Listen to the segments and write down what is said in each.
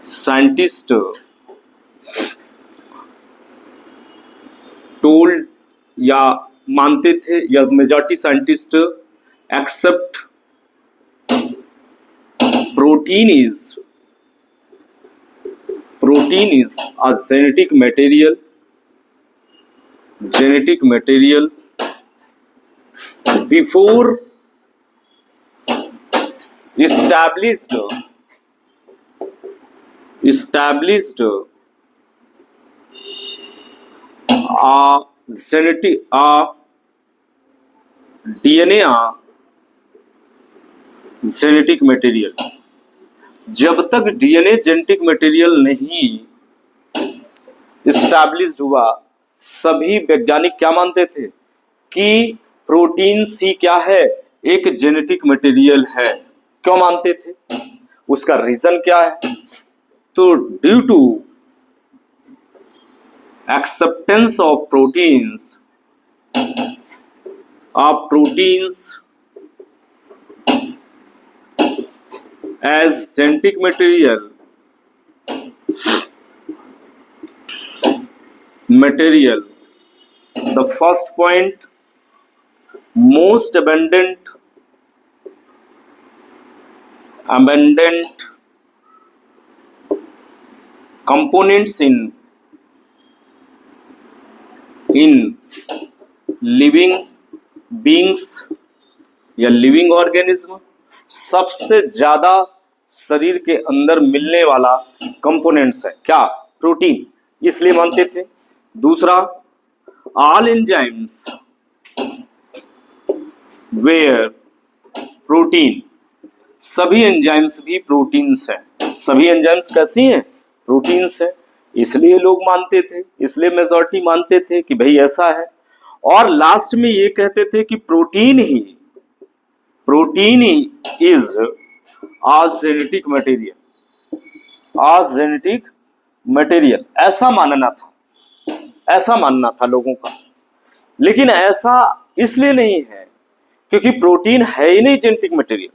Scientist told या मानते थे, या majority scientist accept protein is a genetic material before established DNA genetic material. जब तक डीएनए जेनेटिक मटेरियल नहीं इस्टेब्लिश्ड हुआ, सभी वैज्ञानिक क्या मानते थे कि प्रोटीन सी क्या है, एक जेनेटिक मटेरियल है। क्यों मानते थे, उसका रीजन क्या है? तो due to acceptance of proteins as genetic material, the first point, most abundant components in living beings या लिविंग ऑर्गेनिज्म, सबसे ज्यादा शरीर के अंदर मिलने वाला कंपोनेंट्स है क्या? प्रोटीन, इसलिए मानते थे। दूसरा, ऑल एंजाइम्स वेयर प्रोटीन, सभी एंजाइम्स भी प्रोटीन्स हैं। सभी एंजाइम्स कैसी हैं? प्रोटीन्स है। इसलिए लोग मानते थे, इसलिए मेजॉरिटी मानते थे कि भाई ऐसा है। और लास्ट में ये कहते थे कि प्रोटीन ही इज आ जेनेटिक मटेरियल, ऐसा मानना था लोगों का। लेकिन ऐसा इसलिए नहीं है क्योंकि प्रोटीन है ही नहीं जेनेटिक मटेरियल।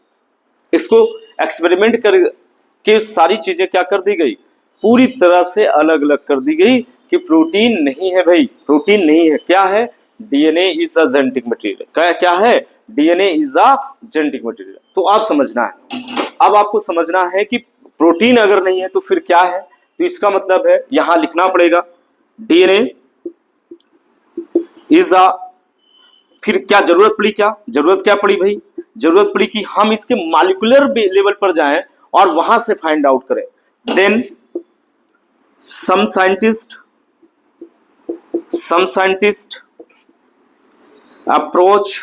इसको एक्सपेरिमेंट करके सारी चीजें क्या कर दी गई, पूरी तरह से अलग अलग कर दी गई कि प्रोटीन नहीं है भाई, प्रोटीन नहीं है। क्या है? DNA is a genetic material. क्या है? DNA is a genetic material. तो आप समझना है, अब आपको समझना है कि प्रोटीन अगर नहीं है तो फिर क्या है। तो इसका मतलब है यहां लिखना पड़ेगा डीएनए इज अ, फिर क्या जरूरत पड़ी, जरूरत क्या पड़ी भाई? जरूरत पड़ी कि हम इसके मॉलिक्यूलर लेवल पर जाएं और वहां से फाइंड आउट करें। Then some scientists approach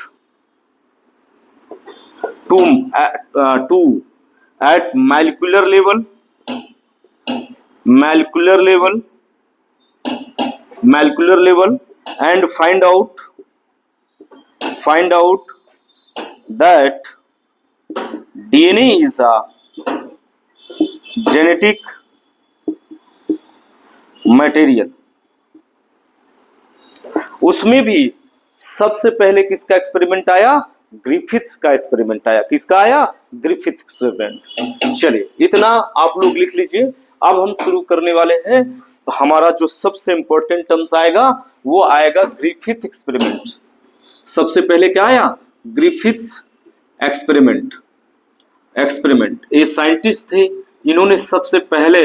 to at molecular level and find out that DNA is a genetic material. उसमें भी सबसे पहले किसका एक्सपेरिमेंट आया? ग्रिफिथ का एक्सपेरिमेंट आया। किसका आया? Griffith experiment. चलिए इतना आप लोग लिख लीजिए। अब हम शुरू करने वाले हैं। तो हमारा जो सबसे इंपॉर्टेंट टर्म्स आएगा वो आएगा ग्रिफिथ एक्सपेरिमेंट। सबसे पहले क्या आया? Griffith experiment. ये साइंटिस्ट थे, इन्होंने सबसे पहले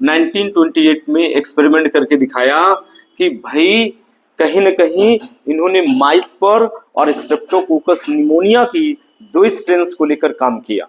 1928 में एक्सपेरिमेंट करके दिखाया कि भाई कहीं न कहीं इन्होंने माइस पर और स्ट्रेप्टोकोकस निमोनिया की 2 स्ट्रेन्स को लेकर काम किया।